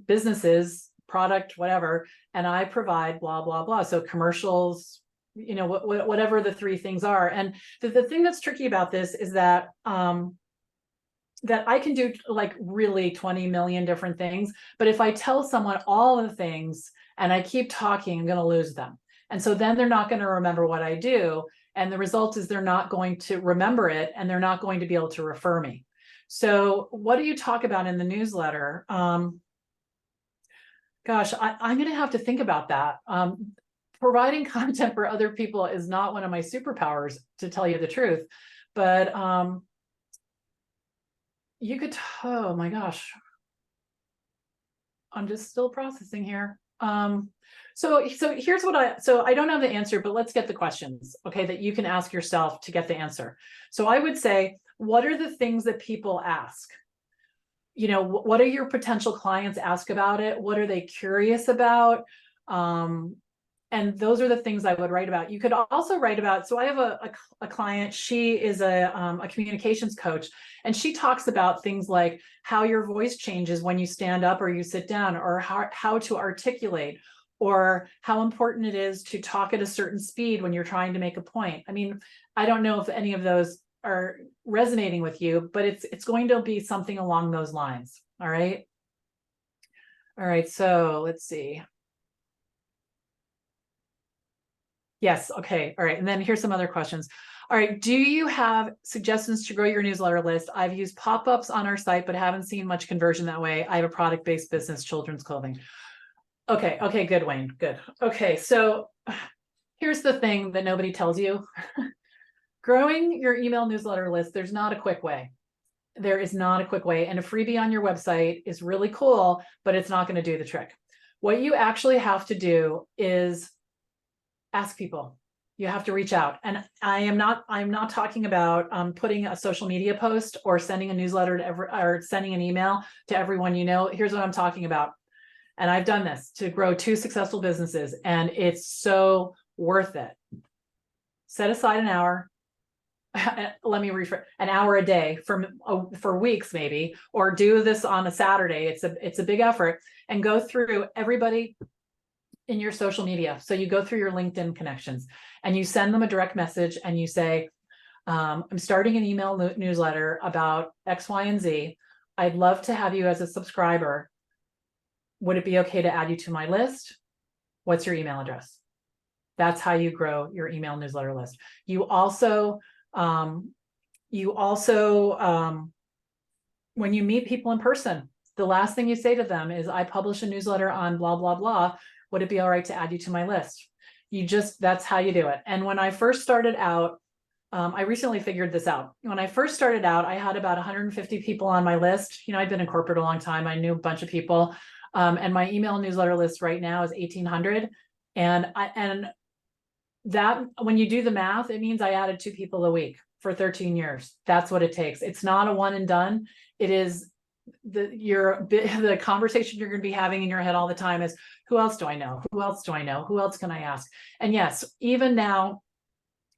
[SPEAKER 2] businesses, product, whatever, and I provide blah, blah, blah. So commercials, whatever the three things are. And the thing that's tricky about this is that, that I can do like really 20 million different things. But if I tell someone all the things and I keep talking, I'm going to lose them. And so then they're not going to remember what I do. And the result is they're not going to remember it, and they're not going to be able to refer me. So what do you talk about in the newsletter? Gosh, I'm going to have to think about that. Providing content for other people is not one of my superpowers, to tell you the truth. But you could, oh my gosh, I'm just still processing here. So here's what I don't have the answer, but let's get the questions, okay, that you can ask yourself to get the answer. So I would say, what are the things that people ask? What are your potential clients ask about it? What are they curious about? And those are the things I would write about. You could also write about, so I have a client, she is a communications coach, and she talks about things like how your voice changes when you stand up or you sit down, or how to articulate, or how important it is to talk at a certain speed when you're trying to make a point. I mean, I don't know if any of those are resonating with you, but it's going to be something along those lines. All right. All right. So let's see. Yes. Okay. All right. And then here's some other questions. All right. Do you have suggestions to grow your newsletter list? I've used pop-ups on our site, but haven't seen much conversion that way. I have a product-based business, children's clothing. Okay. Okay. Good, Wayne. Good. Okay. So here's the thing that nobody tells you. Growing your email newsletter list, there's not a quick way. There is not a quick way. And a freebie on your website is really cool, but it's not going to do the trick. What you actually have to do is ask people. You have to reach out. And I'm not talking about putting a social media post or sending a newsletter to or sending an email to everyone you know. Here's what I'm talking about. And I've done this to grow 2 successful businesses, and it's so worth it. Set aside an hour. Let me rephrase, an hour a day for weeks, maybe, or do this on a Saturday. It's a big effort, and go through everybody in your social media. So you go through your LinkedIn connections and you send them a direct message and you say, I'm starting an email newsletter about X, Y, and Z. I'd love to have you as a subscriber. Would it be okay to add you to my list? What's your email address? That's how you grow your email newsletter list. You also, when you meet people in person, the last thing you say to them is, I publish a newsletter on blah, blah, blah. Would it be all right to add you to my list? That's how you do it. And when I first started out, I recently figured this out. When I first started out, I had about 150 people on my list. I'd been in corporate a long time. I knew a bunch of people. And my email newsletter list right now is 1,800. And that, when you do the math, it means I added 2 people a week for 13 years. That's what it takes. It's not a one and done. It is the conversation you're going to be having in your head all the time is, who else do I know? Who else do I know? Who else can I ask? And yes, even now,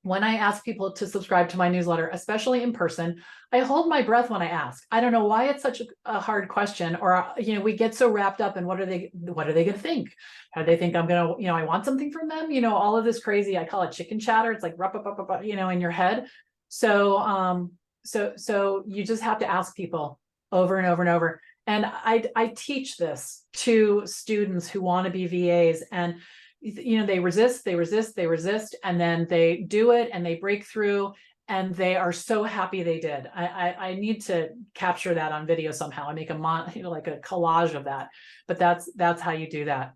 [SPEAKER 2] when I ask people to subscribe to my newsletter, especially in person, I hold my breath when I ask. I don't know why it's such a hard question, or, we get so wrapped up in what are they going to think? How do they think I'm going to, I want something from them? All of this crazy, I call it chicken chatter. It's like, in your head. So you just have to ask people over and over and over. And I teach this to students who want to be VAs, and they resist, and then they do it and they break through, and they are so happy they did. I need to capture that on video somehow. I make like a collage of that, but that's how you do that.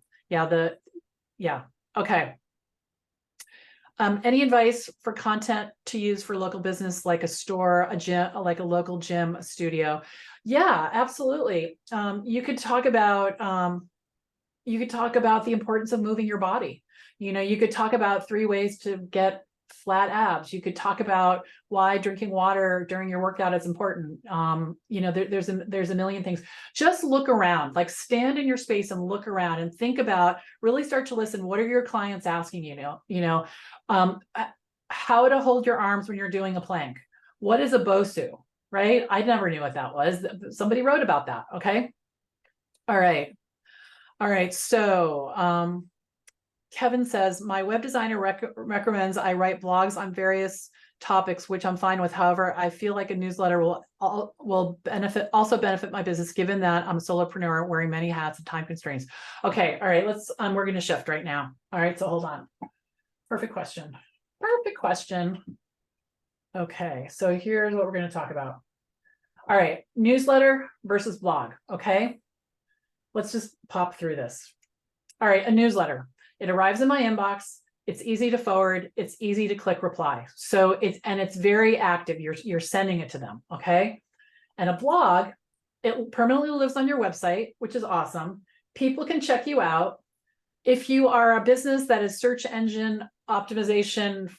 [SPEAKER 2] Okay. Any advice for content to use for local business, like a store, a gym, like a local gym, a studio? Yeah, absolutely. You could talk about the importance of moving your body. You could talk about 3 ways to get flat abs. You could talk about why drinking water during your workout is important. You know, there's a million things. Just look around, like stand in your space and look around and think about, really start to listen. What are your clients asking how to hold your arms when you're doing a plank? What is a BOSU, right? I never knew what that was. Somebody wrote about that. Okay. All right. All right. So, Kevin says, my web designer recommends I write blogs on various topics, which I'm fine with. However, I feel like a newsletter will also benefit my business, given that I'm a solopreneur wearing many hats and time constraints. Okay. All right. We're going to shift right now. All right. So hold on. Perfect question. Perfect question. Okay. So here's what we're going to talk about. All right. Newsletter versus blog. Okay. Let's just pop through this. All right. A newsletter. It arrives in my inbox. It's easy to forward. It's easy to click reply. So it's very active. You're sending it to them. Okay. And a blog, it permanently lives on your website, which is awesome. People can check you out. If you are a business that is search engine optimization,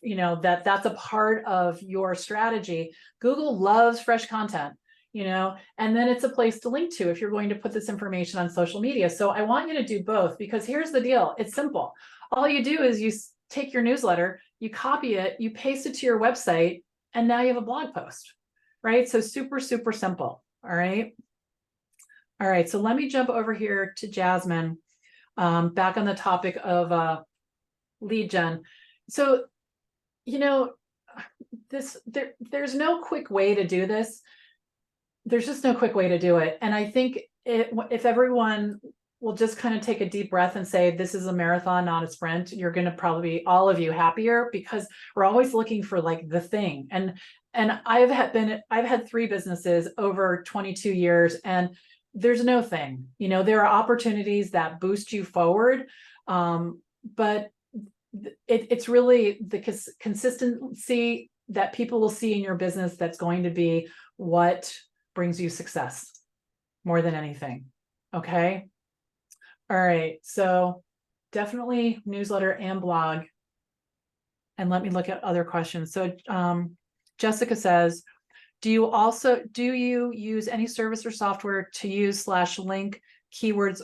[SPEAKER 2] that's a part of your strategy. Google loves fresh content, and then it's a place to link to if you're going to put this information on social media. So I want you to do both, because here's the deal. It's simple. All you do is you take your newsletter, you copy it, you paste it to your website, and now you have a blog post, right? So super, super simple. All right. All right. So let me jump over here to Jasmine, back on the topic of lead gen. So, there's no quick way to do this. There's just no quick way to do it. And I think if everyone will just kind of take a deep breath and say, this is a marathon, not a sprint, you're going to probably, all of you, happier, because we're always looking for like the thing. And I've had 3 businesses over 22 years, and there's no thing. There are opportunities that boost you forward, but it's really the consistency that people will see in your business that's going to be what brings you success more than anything. Okay. All right. So definitely newsletter and blog. And let me look at other questions. So Jessica says, do you use any service or software to use /link keywords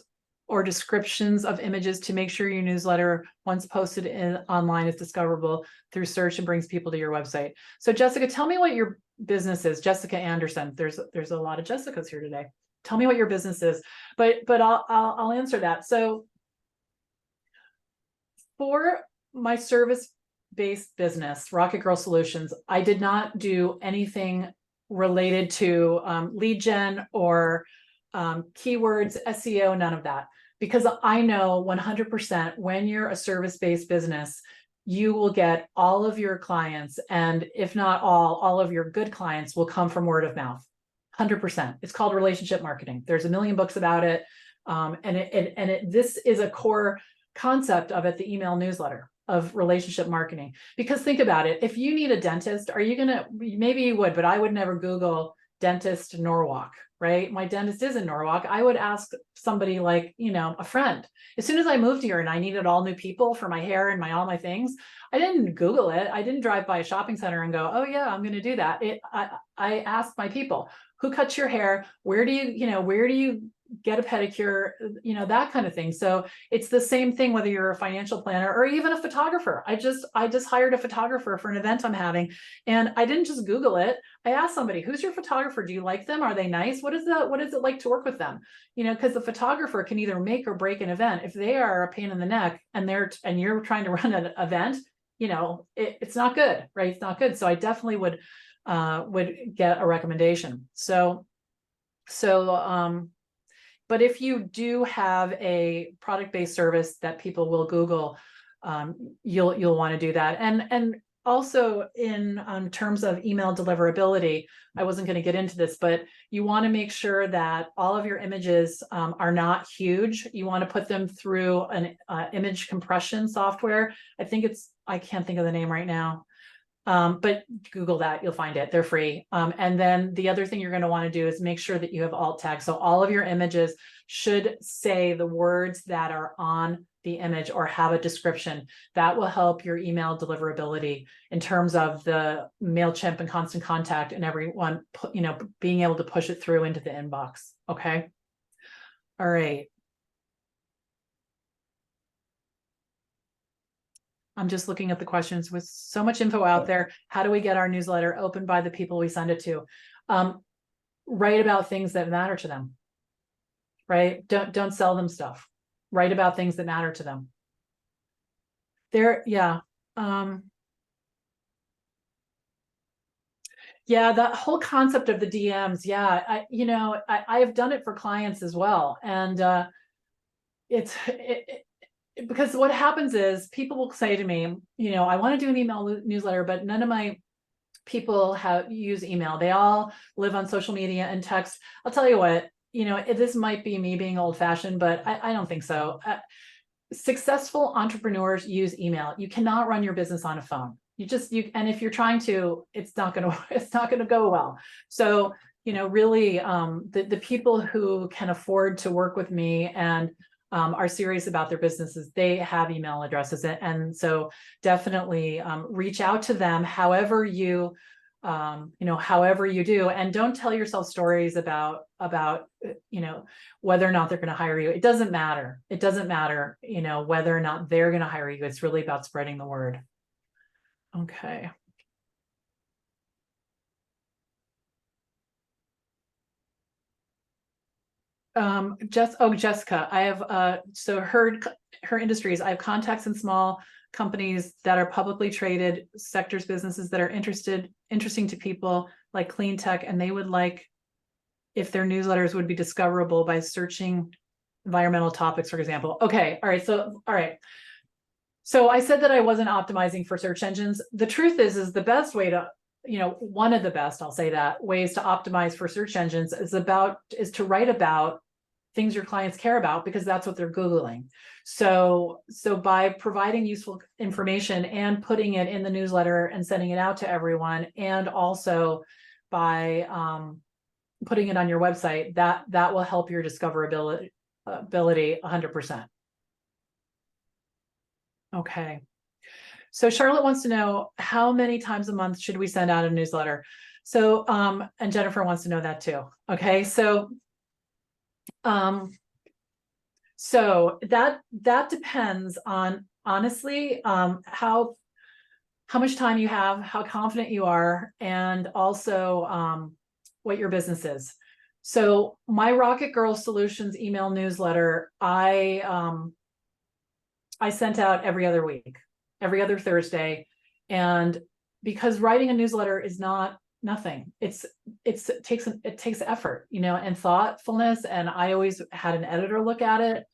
[SPEAKER 2] or descriptions of images to make sure your newsletter, once posted online, is discoverable through search and brings people to your website? So Jessica, tell me what your business is. Jessica Anderson. There's a lot of Jessicas here today. Tell me what your business is, but I'll answer that. So for my service-based business, Rocket Girl Solutions, I did not do anything related to lead gen or keywords, SEO, none of that, because I know 100% when you're a service-based business, you will get all of your clients, and if not all of your good clients will come from word of mouth. 100%. It's called relationship marketing. There's a million books about it. This is a core concept of it, the email newsletter of relationship marketing. Because think about it. If you need a dentist, maybe you would, but I would never Google dentist Norwalk, right? My dentist is in Norwalk. I would ask somebody like, a friend. As soon as I moved here and I needed all new people for my hair and all my things, I didn't Google it. I didn't drive by a shopping center and go, oh yeah, I'm going to do that. I asked my people, who cuts your hair? Where do you get a pedicure? That kind of thing. So it's the same thing, whether you're a financial planner or even a photographer. I just hired a photographer for an event I'm having, and I didn't just Google it. I asked somebody, who's your photographer? Do you like them? Are they nice? What is it like to work with them? Because the photographer can either make or break an event. If they are a pain in the neck and you're trying to run an event, it's not good, right? It's not good. So I definitely would get a recommendation. But if you do have a product-based service that people will Google, you'll want to do that. And also in terms of email deliverability, I wasn't going to get into this, but you want to make sure that all of your images are not huge. You want to put them through an image compression software. I can't think of the name right now. But Google that, you'll find it. They're free. And then the other thing you're going to want to do is make sure that you have alt tags. So all of your images should say the words that are on the image or have a description. That will help your email deliverability in terms of the MailChimp and Constant Contact and everyone, being able to push it through into the inbox. Okay. All right. I'm just looking at the questions with so much info out there. How do we get our newsletter opened by the people we send it to? Write about things that matter to them, right? Don't sell them stuff. Write about things that matter to them. Yeah. Yeah, that whole concept of the DMs. Yeah, I have done it for clients as well. And because what happens is people will say to me, I want to do an email newsletter, but none of my people use email. They all live on social media and text. I'll tell you what, this might be me being old fashioned, but I don't think so. Successful entrepreneurs use email. You cannot run your business on a phone. And if you're trying to, it's not going to go well. So, really, the people who can afford to work with me and are serious about their businesses, they have email addresses. And so definitely reach out to them however you do, and don't tell yourself stories about whether or not they're going to hire you. It doesn't matter. It doesn't matter, whether or not they're going to hire you. It's really about spreading the word. Okay. Jessica, I have so her industries. I have contacts in small companies that are publicly traded sectors, businesses that are interesting to people like clean tech, and they would like if their newsletters would be discoverable by searching environmental topics, for example. Okay, all right. So I said that I wasn't optimizing for search engines. The truth is the best way to, one of the best, I'll say that, ways to optimize for search engines is to write about things your clients care about, because that's what they're Googling. So by providing useful information and putting it in the newsletter and sending it out to everyone, and also by putting it on your website, that will help your discoverability 100%. Okay. So Charlotte wants to know, how many times a month should we send out a newsletter? So, and Jennifer wants to know that too. Okay. So that depends on, honestly, how much time you have, how confident you are, and also what your business is. So my Rocket Girl Solutions email newsletter, I sent out every other week, every other Thursday. And because writing a newsletter is not nothing, it takes effort, and thoughtfulness. And I always had an editor look at it,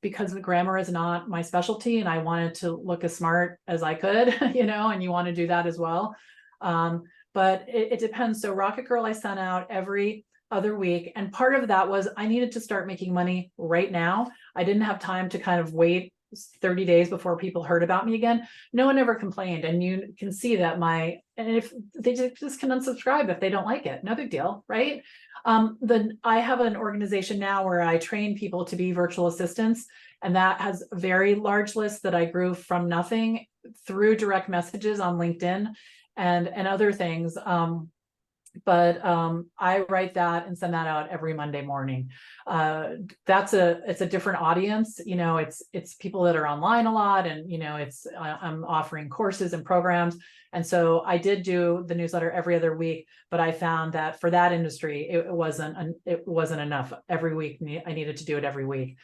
[SPEAKER 2] because the grammar is not my specialty, and I wanted to look as smart as I could, and you want to do that as well. But it depends. So Rocket Girl, I sent out every other week. And part of that was I needed to start making money right now. I didn't have time to kind of wait 30 days before people heard about me again. No one ever complained. And you can see that and if they just can unsubscribe if they don't like it, no big deal, right? I have an organization now where I train people to be virtual assistants, and that has a very large list that I grew from nothing through direct messages on LinkedIn and other things. But I write that and send that out every Monday morning. It's a different audience. It's people that are online a lot, and I'm offering courses and programs. And so I did do the newsletter every other week, but I found that for that industry, it wasn't enough. Every week I needed to do it every week.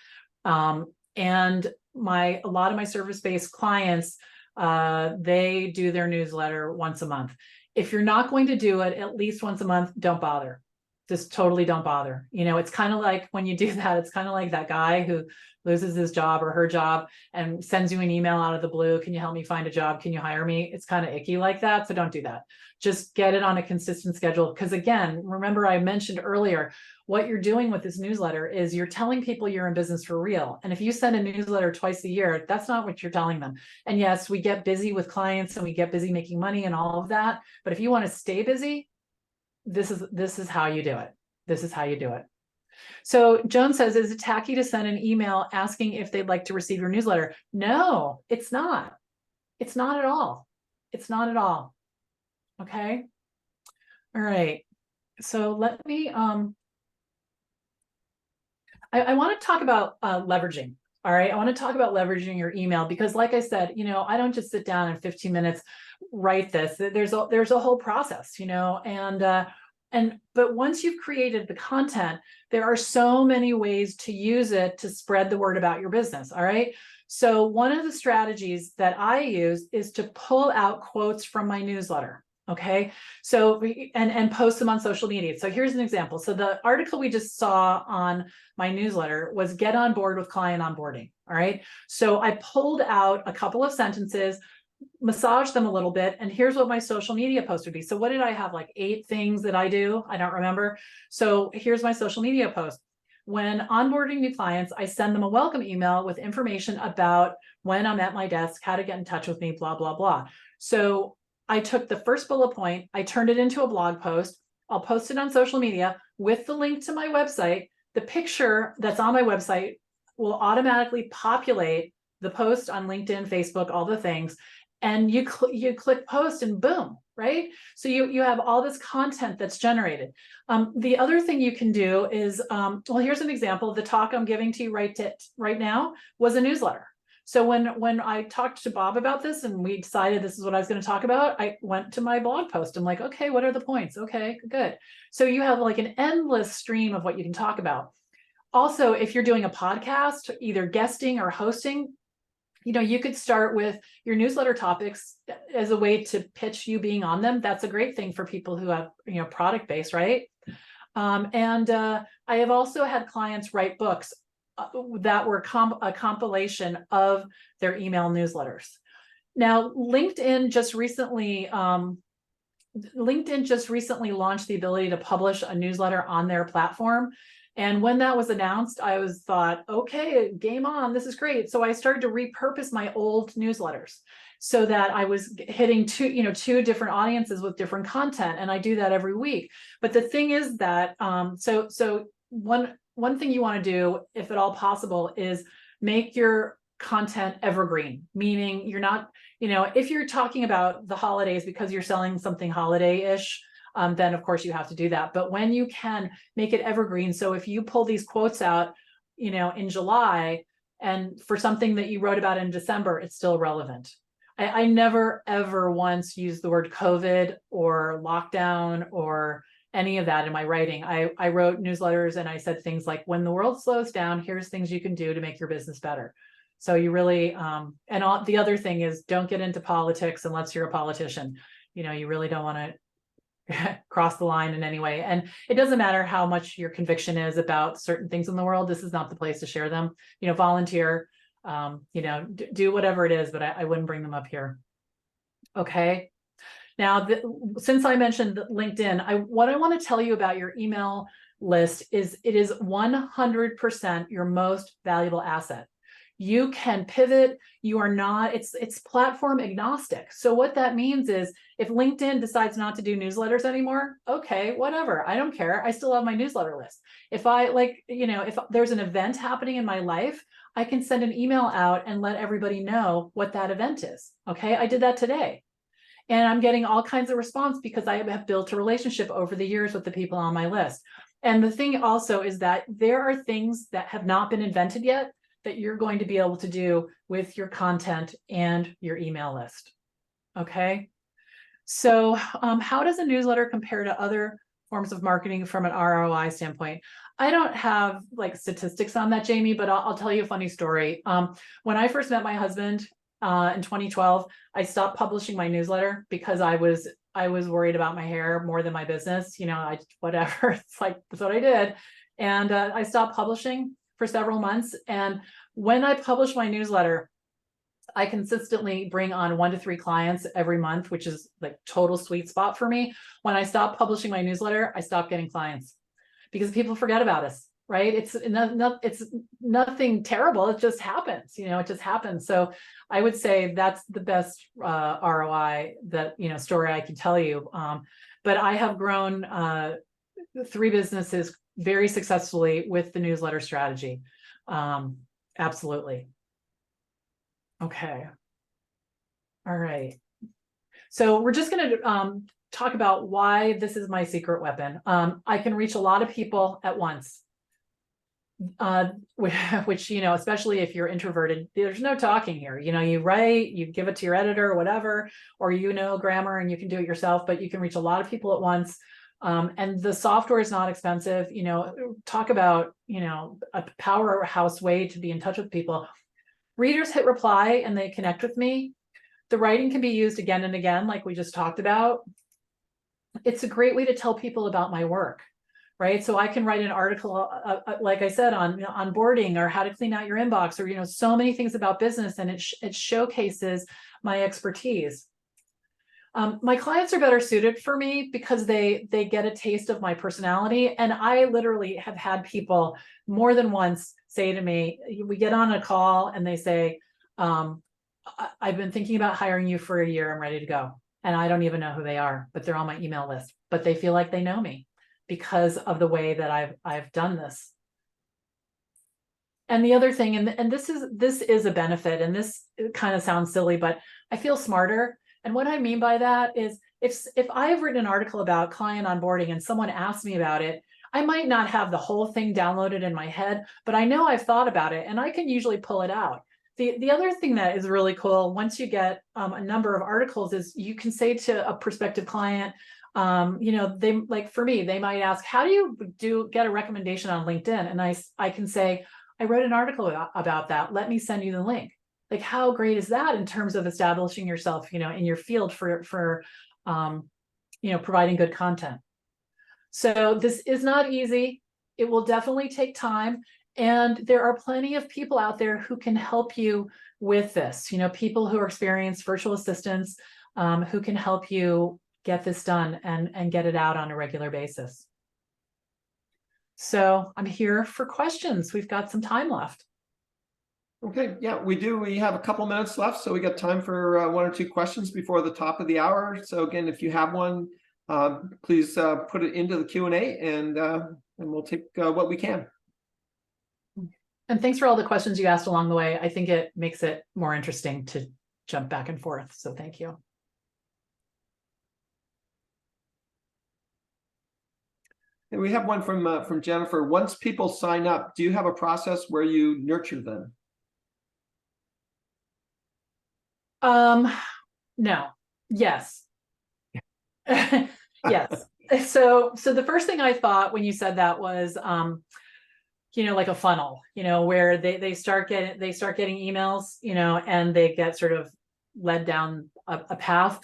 [SPEAKER 2] And a lot of my service-based clients, they do their newsletter once a month. If you're not going to do it at least once a month, don't bother. Just totally don't bother. It's kind of like when you do that, it's kind of like that guy who loses his job or her job and sends you an email out of the blue. Can you help me find a job? Can you hire me? It's kind of icky like that. So don't do that. Just get it on a consistent schedule. Because again, remember I mentioned earlier, what you're doing with this newsletter is you're telling people you're in business for real. And if you send a newsletter twice a year, that's not what you're telling them. And yes, we get busy with clients and we get busy making money and all of that. But if you want to stay busy, this is how you do it. This is how you do it. So Joan says, is it tacky to send an email asking if they'd like to receive your newsletter? No, it's not. It's not at all. It's not at all. Okay. All right. So let me, I want to talk about leveraging. All right. I want to talk about leveraging your email because like I said, I don't just sit down in 15 minutes, write this. There's a whole process, but once you've created the content, there are so many ways to use it to spread the word about your business. All right. So one of the strategies that I use is to pull out quotes from my newsletter. Okay. So, and post them on social media. So here's an example. So the article we just saw on my newsletter was get on board with client onboarding. All right. So I pulled out a couple of sentences, massaged them a little bit, and here's what my social media post would be. So what did I have? Like 8 things that I do? I don't remember. So here's my social media post. When onboarding new clients, I send them a welcome email with information about when I'm at my desk, how to get in touch with me, blah, blah, blah. So I took the first bullet point, I turned it into a blog post. I'll post it on social media with the link to my website. The picture that's on my website will automatically populate the post on LinkedIn, Facebook, all the things. And you click post and boom, right? So you have all this content that's generated. The other thing you can do is, well, here's an example. The talk I'm giving to you right now was a newsletter. So when I talked to Bob about this and we decided this is what I was going to talk about, I went to my blog post. I'm like, okay, what are the points? Okay, good. So you have like an endless stream of what you can talk about. Also, if you're doing a podcast, either guesting or hosting, you could start with your newsletter topics as a way to pitch you being on them. That's a great thing for people who have, product base, right? I have also had clients write books that were a compilation of their email newsletters. Now, LinkedIn just recently launched the ability to publish a newsletter on their platform. And when that was announced, I thought, okay, game on, this is great. So I started to repurpose my old newsletters so that I was hitting two different audiences with different content. And I do that every week. But the thing is that, so one thing you want to do, if at all possible, is make your content evergreen, meaning you're not, if you're talking about the holidays because you're selling something holiday-ish, then of course you have to do that. But when you can, make it evergreen. So if you pull these quotes out, in July, and for something that you wrote about in December, it's still relevant. I never, ever once used the word COVID or lockdown or any of that in my writing. I wrote newsletters and I said things like, when the world slows down, here's things you can do to make your business better. So you really, the other thing is, don't get into politics unless you're a politician. You really don't want to cross the line in any way. And it doesn't matter how much your conviction is about certain things in the world. This is not the place to share them. Volunteer, do whatever it is, but I wouldn't bring them up here. Okay. Now, since I mentioned LinkedIn, what I want to tell you about your email list is it is 100% your most valuable asset. You can pivot. You are not, it's platform agnostic. So what that means is if LinkedIn decides not to do newsletters anymore, okay, whatever. I don't care. I still have my newsletter list. If if there's an event happening in my life, I can send an email out and let everybody know what that event is. Okay. I did that today. And I'm getting all kinds of response because I have built a relationship over the years with the people on my list. And the thing also is that there are things that have not been invented yet that you're going to be able to do with your content and your email list. Okay. So how does a newsletter compare to other forms of marketing from an ROI standpoint? I don't have like statistics on that, Jamie, but I'll tell you a funny story. When I first met my husband in 2012, I stopped publishing my newsletter because I was worried about my hair more than my business. Whatever. It's like, that's what I did. And I stopped publishing for several months. And when I publish my newsletter, I consistently bring on 1 to 3 clients every month, which is like total sweet spot for me. When I stopped publishing my newsletter, I stopped getting clients because people forget about us, right? It's nothing terrible. It just happens, it just happens. So I would say that's the best ROI that, story I can tell you. But I have grown 3 businesses very successfully with the newsletter strategy. Absolutely. Okay. All right. So we're just going to talk about why this is my secret weapon. I can reach a lot of people at once. Which, especially if you're introverted, there's no talking here. You write, you give it to your editor or whatever, or grammar and you can do it yourself, but you can reach a lot of people at once. And the software is not expensive. Talk about, a powerhouse way to be in touch with people. Readers hit reply and they connect with me. The writing can be used again and again, like we just talked about. It's a great way to tell people about my work. Right. So I can write an article, like I said, on onboarding or how to clean out your inbox or, so many things about business, and it showcases my expertise. My clients are better suited for me because they get a taste of my personality. And I literally have had people more than once say to me, we get on a call and they say, I've been thinking about hiring you for a year. I'm ready to go. And I don't even know who they are, but they're on my email list, but they feel like they know me because of the way that I've done this. And the other thing, and this is a benefit, and this kind of sounds silly, but I feel smarter. And what I mean by that is if I've written an article about client onboarding and someone asks me about it, I might not have the whole thing downloaded in my head, but I know I've thought about it and I can usually pull it out. The other thing that is really cool, once you get a number of articles, is you can say to a prospective client, they, like for me, they might ask, how do you get a recommendation on LinkedIn? And I can say, I wrote an article about that. Let me send you the link. Like, how great is that in terms of establishing yourself, in your field for providing good content. So this is not easy. It will definitely take time. And there are plenty of people out there who can help you with this, people who are experienced virtual assistants, who can help you get this done and get it out on a regular basis. So I'm here for questions. We've got some time left.
[SPEAKER 1] Okay, yeah, we do. We have a couple minutes left, so we got time for one or two questions before the top of the hour. So again, if you have one, please put it into the Q&A and we'll take what we can.
[SPEAKER 2] And thanks for all the questions you asked along the way. I think it makes it more interesting to jump back and forth. So thank you.
[SPEAKER 1] And we have one from Jennifer. Once people sign up, do you have a process where you nurture them?
[SPEAKER 2] No. Yes. Yes. So the first thing I thought when you said that was, like a funnel, where they start getting emails, and they get sort of led down a path.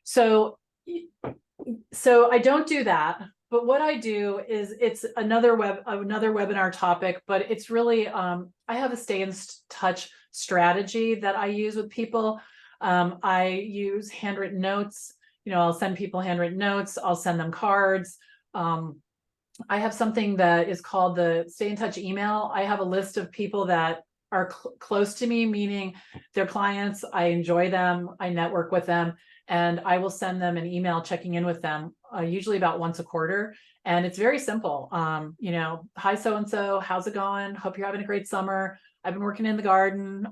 [SPEAKER 2] So I don't do that. But what I do is it's another webinar topic, but it's really, I have a stay in touch strategy that I use with people. I use handwritten notes. I'll send people handwritten notes. I'll send them cards. I have something that is called the stay in touch email. I have a list of people that are close to me, meaning they're clients. I enjoy them. I network with them, and I will send them an email checking in with them, usually about once a quarter. And it's very simple. Hi, so-and-so, how's it going? Hope you're having a great summer. I've been working in the garden.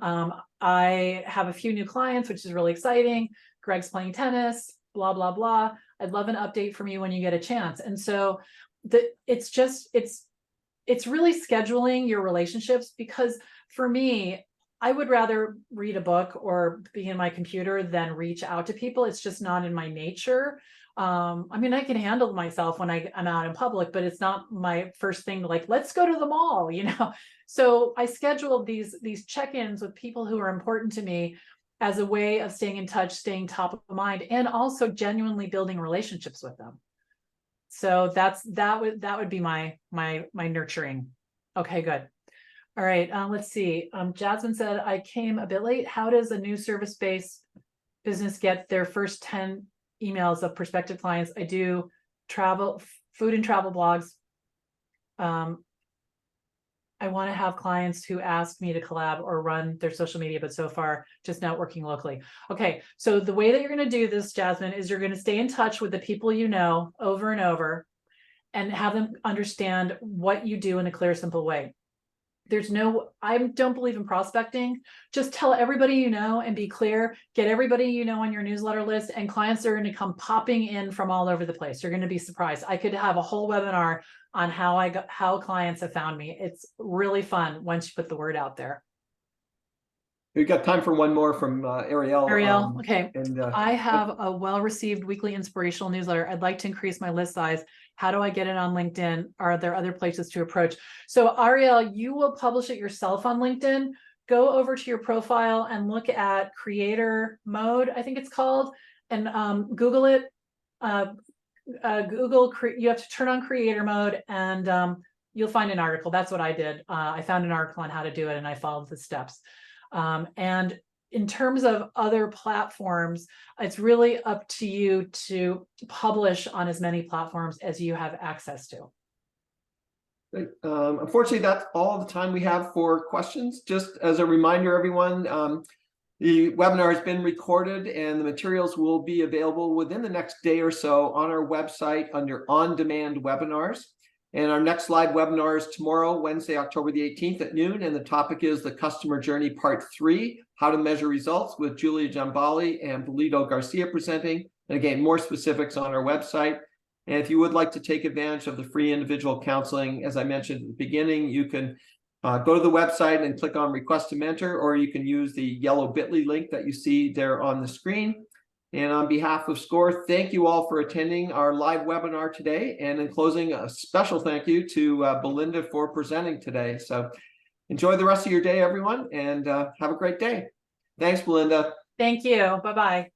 [SPEAKER 2] I have a few new clients, which is really exciting. Greg's playing tennis, blah, blah, blah. I'd love an update from you when you get a chance. And so it's really scheduling your relationships, because for me, I would rather read a book or be in my computer than reach out to people. It's just not in my nature. I can handle myself when I'm out in public, but it's not my first thing to let's go to the mall, So I scheduled these check-ins with people who are important to me as a way of staying in touch, staying top of mind, and also genuinely building relationships with them. So that would be my nurturing. Okay, good. All right, let's see. Jasmine said, I came a bit late. How does a new service-based business get their first 10 emails of prospective clients? I do food and travel blogs. I want to have clients who ask me to collab or run their social media, but so far just not working locally. Okay, so the way that you're going to do this, Jasmine, is you're going to stay in touch with the people over and over. and have them understand what you do in a clear, simple way. I don't believe in prospecting. Just tell everybody you know and be clear, get everybody you know on your newsletter list, and clients are going to come popping in from all over the place. You're going to be surprised. I could have a whole webinar on how clients have found me. It's really fun once you put the word out there.
[SPEAKER 1] We've got time for one more from Ariel.
[SPEAKER 2] Ariel, okay.
[SPEAKER 1] And
[SPEAKER 2] I have a well-received weekly inspirational newsletter. I'd like to increase my list size. How do I get it on LinkedIn? Are there other places to approach? So Ariel, you will publish it yourself on LinkedIn. Go over to your profile and look at creator mode, I think it's called, and Google it. You have to turn on creator mode, and you'll find an article. That's what I did. I found an article on how to do it, and I followed the steps. And in terms of other platforms, it's really up to you to publish on as many platforms as you have access to.
[SPEAKER 1] Unfortunately, that's all the time we have for questions. Just as a reminder, everyone, the webinar has been recorded and the materials will be available within the next day or so on our website under on-demand webinars. And our next live webinar is tomorrow, Wednesday, October the 18th at noon. And the topic is the Customer Journey Part 3, How to Measure Results, with Julia Giambali and Belinda Garcia presenting. And again, more specifics on our website. And if you would like to take advantage of the free individual counseling, as I mentioned at the beginning, you can go to the website and click on Request to Mentor, or you can use the yellow bit.ly link that you see there on the screen. And on behalf of SCORE, thank you all for attending our live webinar today. And in closing, a special thank you to Belinda for presenting today. So enjoy the rest of your day, everyone, and have a great day. Thanks, Belinda.
[SPEAKER 2] Thank you. Bye-bye.